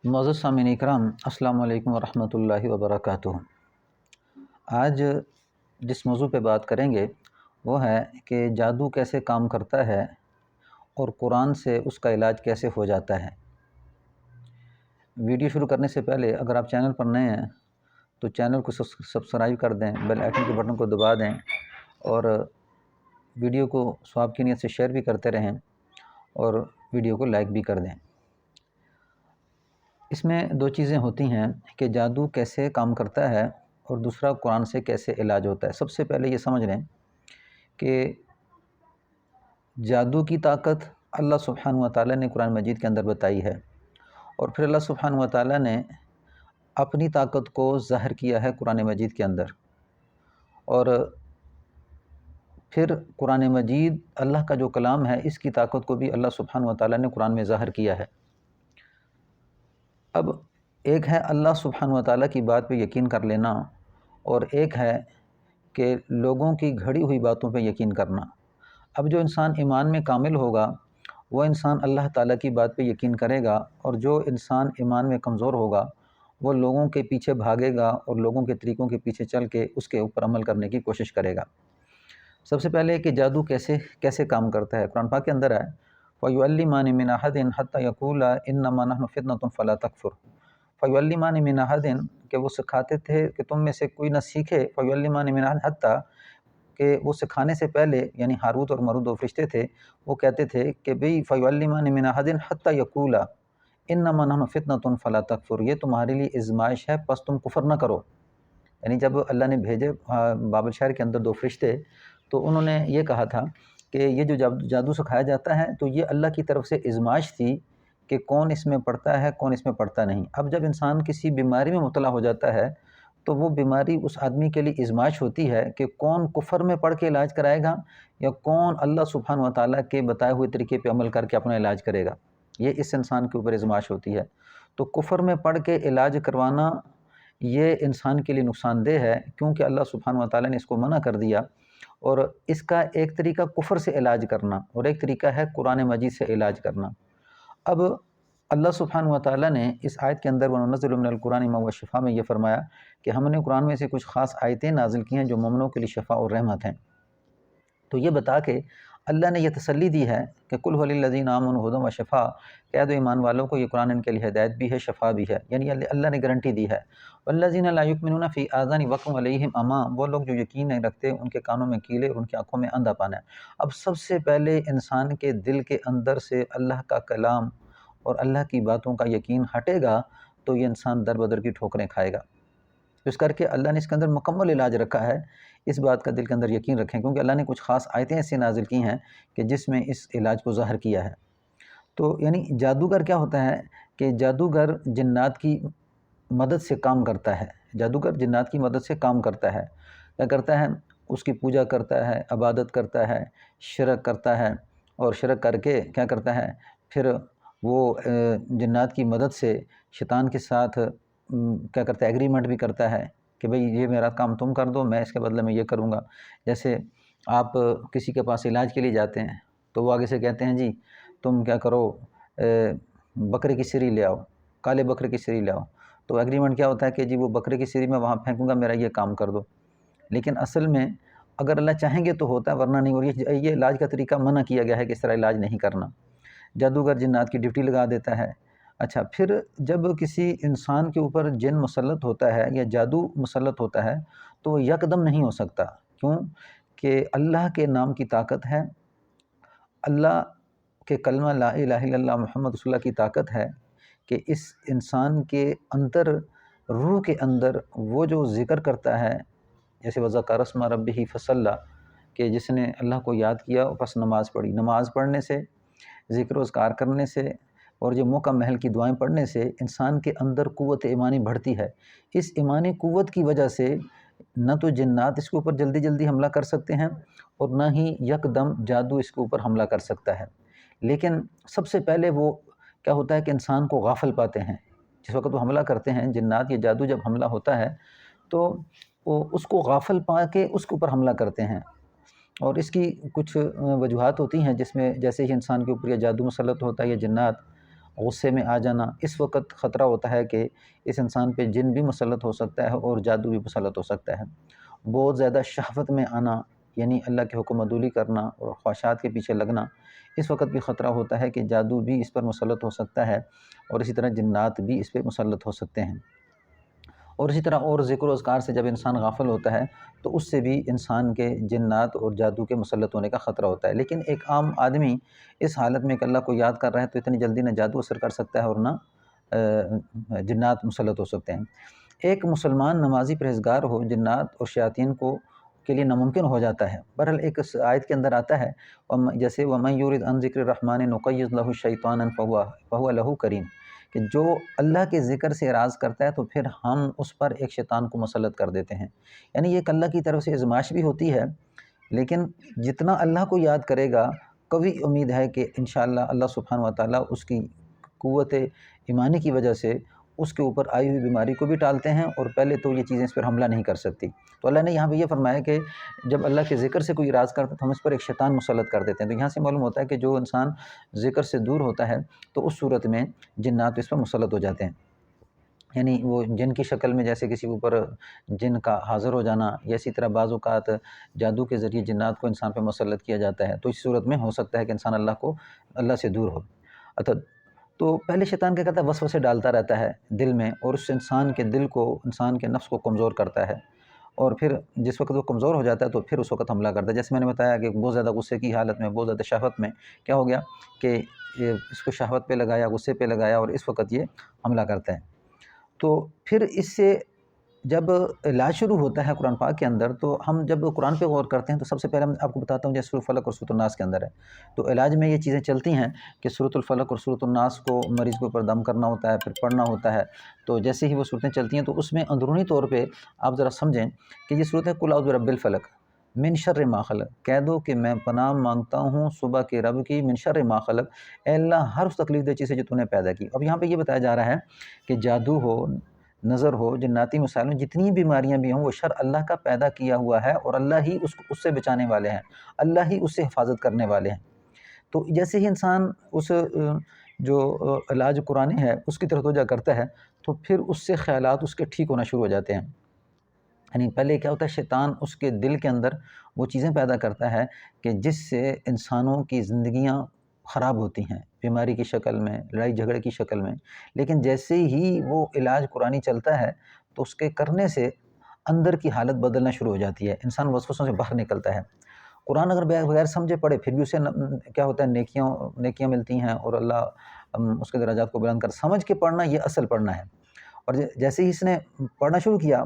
معزز سامعین اکرام، السلام علیکم ورحمۃ اللہ وبرکاتہ۔ آج جس موضوع پہ بات کریں گے وہ ہے کہ جادو کیسے کام کرتا ہے اور قرآن سے اس کا علاج کیسے ہو جاتا ہے۔ ویڈیو شروع کرنے سے پہلے اگر آپ چینل پر نئے ہیں تو چینل کو سبسکرائب کر دیں، بیل آئیکن کے بٹن کو دبا دیں اور ویڈیو کو ثواب کی نیت سے شیئر بھی کرتے رہیں اور ویڈیو کو لائک بھی کر دیں۔ اس میں دو چیزیں ہوتی ہیں کہ جادو کیسے کام کرتا ہے اور دوسرا قرآن سے کیسے علاج ہوتا ہے۔ سب سے پہلے یہ سمجھ لیں کہ جادو کی طاقت اللہ سبحانہ و تعالیٰ نے قرآن مجید کے اندر بتائی ہے، اور پھر اللہ سبحانہ و تعالیٰ نے اپنی طاقت کو ظاہر کیا ہے قرآن مجید کے اندر، اور پھر قرآن مجید اللہ کا جو کلام ہے اس کی طاقت کو بھی اللہ سبحانہ و تعالیٰ نے قرآن میں ظاہر کیا ہے۔ اب ایک ہے اللہ سبحانہ و تعالیٰ کی بات پہ یقین کر لینا، اور ایک ہے کہ لوگوں کی گھڑی ہوئی باتوں پہ یقین کرنا۔ اب جو انسان ایمان میں کامل ہوگا وہ انسان اللہ تعالیٰ کی بات پہ یقین کرے گا، اور جو انسان ایمان میں کمزور ہوگا وہ لوگوں کے پیچھے بھاگے گا اور لوگوں کے طریقوں کے پیچھے چل کے اس کے اوپر عمل کرنے کی کوشش کرے گا۔ سب سے پہلے کہ جادو کیسے کام کرتا ہے، قرآن پاک کے اندر ہے فَيُعَلِّمَانِ مِنْ أَحَدٍ حَتَّى يَقُولَ إِنَّمَا نَحْنُ فِتْنَةٌ فَلَا تَكْفُرْ۔ فَيُعَلِّمَانِ مِنْ أَحَدٍ کہ وہ سکھاتے تھے کہ تم میں سے کوئی نہ سیکھے، فَيُعَلِّمَانِ مِنْ أَحَدٍ حَتَّى کہ وہ سکھانے سے پہلے، یعنی ہاروت اور ماروت دو فرشتے تھے، وہ کہتے تھے کہ بھئی فَيُعَلِّمَانِ مِنْ أَحَدٍ حَتَّى يَقُولَ إِنَّمَا نَحْنُ فِتْنَةٌ فَلَا تَكْفُرْ، یہ تمہارے لیے آزمائش ہے پس تم کفر نہ کرو۔ یعنی جب اللہ نے بھیجے بابل شہر کے اندر دو فرشتے، تو انہوں نے یہ کہا تھا کہ یہ جو جادو سکھایا جاتا ہے تو یہ اللہ کی طرف سے آزمائش تھی کہ کون اس میں پڑتا ہے کون اس میں پڑتا نہیں۔ اب جب انسان کسی بیماری میں مبتلا ہو جاتا ہے تو وہ بیماری اس آدمی کے لیے آزمائش ہوتی ہے کہ کون کفر میں پڑھ کے علاج کرائے گا یا کون اللہ سبحانہ و تعالیٰ کے بتائے ہوئے طریقے پہ عمل کر کے اپنا علاج کرے گا۔ یہ اس انسان کے اوپر آزمائش ہوتی ہے۔ تو کفر میں پڑھ کے علاج کروانا یہ انسان کے لیے نقصان دہ ہے، کیونکہ اللہ سبحانہ و تعالیٰ نے اس کو منع کر دیا، اور اس کا ایک طریقہ کفر سے علاج کرنا اور ایک طریقہ ہے قرآن مجید سے علاج کرنا۔ اب اللہ سبحانہ و تعالیٰ نے اس آیت کے اندر وَنُنَزِّلُ مِنَ الْقُرْآنِ مَا هُوَ شِفَاءٌ میں یہ فرمایا کہ ہم نے قرآن میں سے کچھ خاص آیتیں نازل کی ہیں جو مومنوں کے لیے شفاء اور رحمت ہیں۔ تو یہ بتا کے اللہ نے یہ تسلی دی ہے کہ قُلْ هُوَ لِلَّذِينَ آمَنُوا هُدًى وَشِفَاءٌ، کہہ دو ایمان والوں کو یہ قرآن ان کے لیے ہدایت بھی ہے، شفا بھی ہے، یعنی اللہ نے گارنٹی دی ہے۔ وَالَّذِينَ لَا يُؤْمِنُونَ فِي آذَانِ وَقْرٌ عَلَيْهِمْ عَمًى، وہ لوگ جو یقین نہیں رکھتے ان کے کانوں میں کیلے اور ان کی آنکھوں میں اندھا پن ہے۔ اب سب سے پہلے انسان کے دل کے اندر سے اللہ کا کلام اور اللہ کی باتوں کا یقین ہٹے گا تو یہ انسان در بدر کی ٹھوکریں کھائے گا۔ اس کر کے اللہ نے اس کے اندر مکمل علاج رکھا ہے، اس بات کا دل کے اندر یقین رکھیں، کیونکہ اللہ نے کچھ خاص آیتیں ایسی نازل کی ہیں کہ جس میں اس علاج کو ظاہر کیا ہے۔ تو یعنی جادوگر کیا ہوتا ہے کہ جادوگر جنات کی مدد سے کام کرتا ہے، جادوگر جنات کی مدد سے کام کرتا ہے۔ کیا کرتا ہے؟ اس کی پوجا کرتا ہے، عبادت کرتا ہے، شرک کرتا ہے، اور شرک کر کے کیا کرتا ہے؟ پھر وہ جنات کی مدد سے شیطان کے ساتھ کیا کرتا ہے؟ ایگریمنٹ بھی کرتا ہے کہ بھئی یہ میرا کام تم کر دو، میں اس کے بدلے میں یہ کروں گا۔ جیسے آپ کسی کے پاس علاج کے لیے جاتے ہیں تو وہ آگے سے کہتے ہیں جی تم کیا کرو، بکرے کی سری لے آؤ، کالے بکرے کی سری لے آؤ۔ تو ایگریمنٹ کیا ہوتا ہے کہ جی وہ بکرے کی سری میں وہاں پھینکوں گا، میرا یہ کام کر دو۔ لیکن اصل میں اگر اللہ چاہیں گے تو ہوتا ہے، ورنہ نہیں۔ اور یہ علاج کا طریقہ منع کیا گیا ہے کہ اس طرح علاج نہیں کرنا۔ جادوگر جنات کی ڈیوٹی لگا دیتا ہے۔ اچھا، پھر جب کسی انسان کے اوپر جن مسلط ہوتا ہے یا جادو مسلط ہوتا ہے تو وہ یکدم نہیں ہو سکتا، کیوں کہ اللہ کے نام کی طاقت ہے، اللہ کے کلمہ لا الہ الا اللہ محمد رسول اللہ کی طاقت ہے کہ اس انسان کے اندر، روح کے اندر وہ جو ذکر کرتا ہے، جیسے وَذَكَرَ اسْمَ رَبِّهِ فَصَلَّى کہ جس نے اللہ کو یاد کیا پس نماز پڑھی، نماز پڑھنے سے، ذکر و اذکار کرنے سے اور یہ موقع محل کی دعائیں پڑھنے سے انسان کے اندر قوت ایمانی بڑھتی ہے۔ اس ایمانی قوت کی وجہ سے نہ تو جنات اس کے اوپر جلدی جلدی حملہ کر سکتے ہیں اور نہ ہی یکدم جادو اس کے اوپر حملہ کر سکتا ہے۔ لیکن سب سے پہلے وہ کیا ہوتا ہے کہ انسان کو غافل پاتے ہیں۔ جس وقت وہ حملہ کرتے ہیں، جنات یا جادو جب حملہ ہوتا ہے تو وہ اس کو غافل پا کے اس کے اوپر حملہ کرتے ہیں، اور اس کی کچھ وجوہات ہوتی ہیں جس میں جیسے ہی انسان کے اوپر یہ جادو مسلط ہوتا ہے یا جنات، غصے میں آ جانا، اس وقت خطرہ ہوتا ہے کہ اس انسان پہ جن بھی مسلط ہو سکتا ہے اور جادو بھی مسلط ہو سکتا ہے۔ بہت زیادہ شہوت میں آنا، یعنی اللہ کے حکم عدولی کرنا اور خواہشات کے پیچھے لگنا، اس وقت بھی خطرہ ہوتا ہے کہ جادو بھی اس پر مسلط ہو سکتا ہے، اور اسی طرح جنات بھی اس پہ مسلط ہو سکتے ہیں۔ اور اسی طرح اور ذکر و اذکار سے جب انسان غافل ہوتا ہے تو اس سے بھی انسان کے جنات اور جادو کے مسلط ہونے کا خطرہ ہوتا ہے۔ لیکن ایک عام آدمی اس حالت میں کہ اللہ کو یاد کر رہا ہے تو اتنی جلدی نہ جادو اثر کر سکتا ہے اور نہ جنات مسلط ہو سکتے ہیں۔ ایک مسلمان نمازی پرہیزگار ہو جنات اور شیاطین کے لیے ناممکن ہو جاتا ہے۔ بہرحال ایک آیت کے اندر آتا ہے جیسے وَمَن يُرِدْ عَن ذِكْرِ الرَّحْمَنِ نُقَيِّضْ لَهُ شَيْطَانًا فَهُوَ لَهُ قَرِينٌ، کہ جو اللہ کے ذکر سے اعراض کرتا ہے تو پھر ہم اس پر ایک شیطان کو مسلط کر دیتے ہیں۔ یعنی یہ اللہ کی طرف سے آزمائش بھی ہوتی ہے، لیکن جتنا اللہ کو یاد کرے گا قوی امید ہے کہ انشاءاللہ اللہ سبحانہ وتعالیٰ اس کی قوت ایمانی کی وجہ سے اس کے اوپر آئی ہوئی بیماری کو بھی ٹالتے ہیں، اور پہلے تو یہ چیزیں اس پر حملہ نہیں کر سکتی۔ تو اللہ نے یہاں پہ یہ فرمایا کہ جب اللہ کے ذکر سے کوئی اعراض کرتا ہے تو ہم اس پر ایک شیطان مسلط کر دیتے ہیں۔ تو یہاں سے معلوم ہوتا ہے کہ جو انسان ذکر سے دور ہوتا ہے تو اس صورت میں جنات اس پر مسلط ہو جاتے ہیں، یعنی وہ جن کی شکل میں جیسے کسی کے اوپر جن کا حاضر ہو جانا، یا اسی طرح بعض اوقات جادو کے ذریعے جنات کو انسان پہ مسلط کیا جاتا ہے، تو اس صورت میں ہو سکتا ہے کہ انسان اللہ سے دور ہو۔ تو پہلے شیطان کیا کرتا ہے، وسوسے ڈالتا رہتا ہے دل میں، اور اس انسان کے دل کو، انسان کے نفس کو کمزور کرتا ہے، اور پھر جس وقت وہ کمزور ہو جاتا ہے تو پھر اس وقت حملہ کرتا ہے۔ جیسے میں نے بتایا کہ بہت زیادہ غصے کی حالت میں، بہت زیادہ شہوت میں کیا ہو گیا کہ اس کو شہوت پہ لگایا، غصے پہ لگایا، اور اس وقت یہ حملہ کرتا ہے۔ تو پھر اس سے جب علاج شروع ہوتا ہے قرآن پاک کے اندر، تو ہم جب قرآن پہ غور کرتے ہیں تو سب سے پہلے میں آپ کو بتاتا ہوں جیسے سورۃ الفلق اور سورۃ الناس کے اندر ہے، تو علاج میں یہ چیزیں چلتی ہیں کہ سورۃ الفلق اور سورۃ الناس کو مریض کے اوپر دم کرنا ہوتا ہے، پھر پڑھنا ہوتا ہے۔ تو جیسے ہی وہ صورتیں چلتی ہیں تو اس میں اندرونی طور پہ آپ ذرا سمجھیں کہ یہ صورت ہے قل اعوذ برب الفلق من شر ما خلق، کہہ دو کہ میں پناہ مانگتا ہوں صبح کے رب کی، من شر ما خلق، اے اللہ ہر اس تکلیف دہ چیز سے جو تو نے پیدا کی۔ اب یہاں پہ یہ بتایا جا رہا ہے کہ جادو ہو، نظر ہو، جناتی مسائل ہوں، جتنی بیماریاں بھی ہوں، وہ شر اللہ کا پیدا کیا ہوا ہے، اور اللہ ہی اس سے بچانے والے ہیں، اللہ ہی اس سے حفاظت کرنے والے ہیں۔ تو جیسے ہی انسان اس جو علاج قرآنی ہے اس کی طرف توجہ کرتا ہے تو پھر اس سے خیالات اس کے ٹھیک ہونا شروع ہو جاتے ہیں۔ یعنی پہلے کیا ہوتا ہے، شیطان اس کے دل کے اندر وہ چیزیں پیدا کرتا ہے کہ جس سے انسانوں کی زندگیاں خراب ہوتی ہیں، بیماری کی شکل میں، لڑائی جھگڑے کی شکل میں۔ لیکن جیسے ہی وہ علاج قرآنی چلتا ہے تو اس کے کرنے سے اندر کی حالت بدلنا شروع ہو جاتی ہے، انسان وسوسوں سے باہر نکلتا ہے۔ قرآن اگر بغیر سمجھے پڑھے پھر بھی اسے کیا ہوتا ہے، نیکیاں ملتی ہیں، اور اللہ اس کے درجات کو بلند کر۔ سمجھ کے پڑھنا یہ اصل پڑھنا ہے، اور جیسے ہی اس نے پڑھنا شروع کیا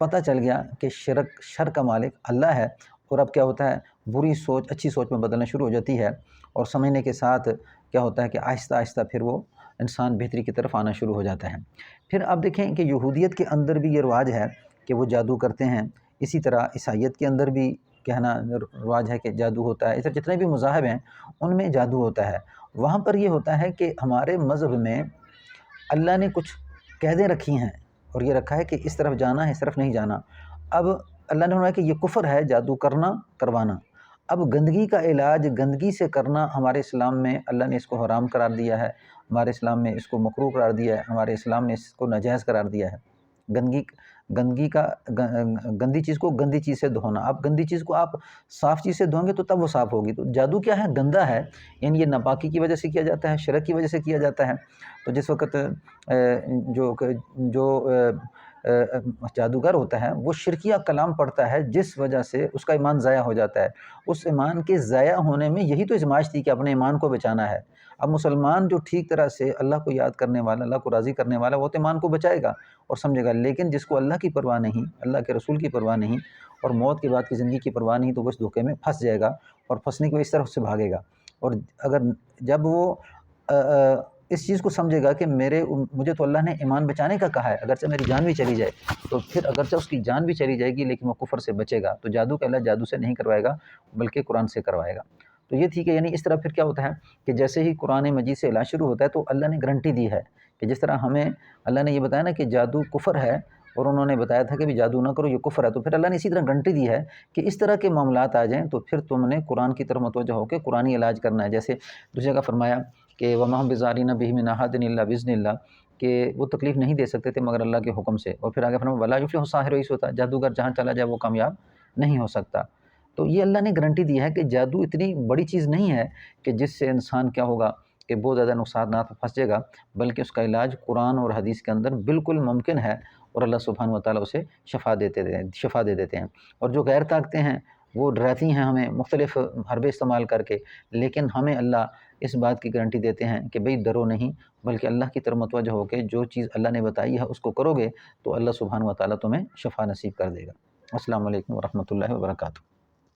پتہ چل گیا کہ شر کا مالک اللہ ہے، اور اب کیا ہوتا ہے، بری سوچ اچھی سوچ میں بدلنا شروع ہو جاتی ہے، اور سمجھنے کے ساتھ کیا ہوتا ہے کہ آہستہ آہستہ پھر وہ انسان بہتری کی طرف آنا شروع ہو جاتا ہے۔ پھر آپ دیکھیں کہ یہودیت کے اندر بھی یہ رواج ہے کہ وہ جادو کرتے ہیں، اسی طرح عیسائیت کے اندر بھی کہنا رواج ہے کہ جادو ہوتا ہے، اس طرح جتنے بھی مذاہب ہیں ان میں جادو ہوتا ہے۔ وہاں پر یہ ہوتا ہے کہ ہمارے مذہب میں اللہ نے کچھ قیدیں رکھی ہیں، اور یہ رکھا ہے کہ اس طرف جانا ہے، اس طرف نہیں جانا۔ اب اللہ نے فرمایا کہ یہ کفر ہے جادو کروانا۔ اب گندگی کا علاج گندگی سے کرنا ہمارے اسلام میں اللہ نے اس کو حرام قرار دیا ہے، ہمارے اسلام میں اس کو مکروہ قرار دیا ہے، ہمارے اسلام نے اس کو ناجائز قرار دیا ہے۔ گندی چیز کو گندی چیز سے دھونا، اب گندی چیز کو آپ صاف چیز سے دھوئیں گے تو تب وہ صاف ہوگی۔ تو جادو کیا ہے، گندا ہے، یعنی یہ ناپاکی کی وجہ سے کیا جاتا ہے، شرک کی وجہ سے کیا جاتا ہے۔ تو جس وقت جو جادوگر ہوتا ہے وہ شرکیہ کلام پڑھتا ہے، جس وجہ سے اس کا ایمان ضائع ہو جاتا ہے۔ اس ایمان کے ضائع ہونے میں یہی تو آزمائش تھی کہ اپنے ایمان کو بچانا ہے۔ اب مسلمان جو ٹھیک طرح سے اللہ کو یاد کرنے والا، اللہ کو راضی کرنے والا، وہ تو ایمان کو بچائے گا اور سمجھے گا، لیکن جس کو اللہ کی پرواہ نہیں، اللہ کے رسول کی پرواہ نہیں، اور موت کے بعد کی زندگی کی پرواہ نہیں، تو وہ اس دھوکے میں پھنس جائے گا، اور پھنسنے کو اس طرف سے بھاگے گا۔ اور اگر جب وہ اس چیز کو سمجھے گا کہ مجھے تو اللہ نے ایمان بچانے کا کہا ہے، اگرچہ میری جان بھی چلی جائے، تو پھر اگرچہ اس کی جان بھی چلی جائے گی لیکن وہ کفر سے بچے گا۔ تو جادو کا علاج جادو سے نہیں کروائے گا بلکہ قرآن سے کروائے گا۔ تو یہ ٹھیک ہے، یعنی اس طرح پھر کیا ہوتا ہے کہ جیسے ہی قرآن مجید سے علاج شروع ہوتا ہے تو اللہ نے گارنٹی دی ہے کہ جس طرح ہمیں اللہ نے یہ بتایا نا کہ جادو کفر ہے، اور انہوں نے بتایا تھا کہ بھی جادو نہ کرو یہ کفر ہے، تو پھر اللہ نے اسی طرح گارنٹی دی ہے کہ اس طرح کے معاملات آ جائیں تو پھر تم نے قرآن کی طرف متوجہ ہو کے قرآنی علاج کرنا ہے۔ جیسے دوسری جگہ فرمایا کہ وما هم بضارین به من احد الا باذن اللہ، کہ وہ تکلیف نہیں دے سکتے تھے مگر اللہ کے حکم سے۔ اور پھر آگے فرمایا ولا یفلح الساحر حیث اتى، جادوگر جہاں چلا جائے وہ کامیاب نہیں ہو سکتا۔ تو یہ اللہ نے گارنٹی دی ہے کہ جادو اتنی بڑی چیز نہیں ہے کہ جس سے انسان کیا ہوگا کہ بہت زیادہ نقصانات میں پھنس جائے گا، بلکہ اس کا علاج قرآن اور حدیث کے اندر بالکل ممکن ہے، اور اللہ سبحانہ و تعالیٰ اسے شفا دے دیتے ہیں۔ اور جو غیر طاقتیں ہیں وہ ڈراتی ہیں ہمیں مختلف حربے استعمال کر کے، لیکن ہمیں اللہ اس بات کی گارنٹی دیتے ہیں کہ بھئی ڈرو نہیں، بلکہ اللہ کی طرف متوجہ ہو کے جو چیز اللہ نے بتائی ہے اس کو کرو گے تو اللہ سبحانہ و تعالیٰ تمہیں شفا نصیب کر دے گا۔ السلام علیکم ورحمۃ اللہ وبرکاتہ۔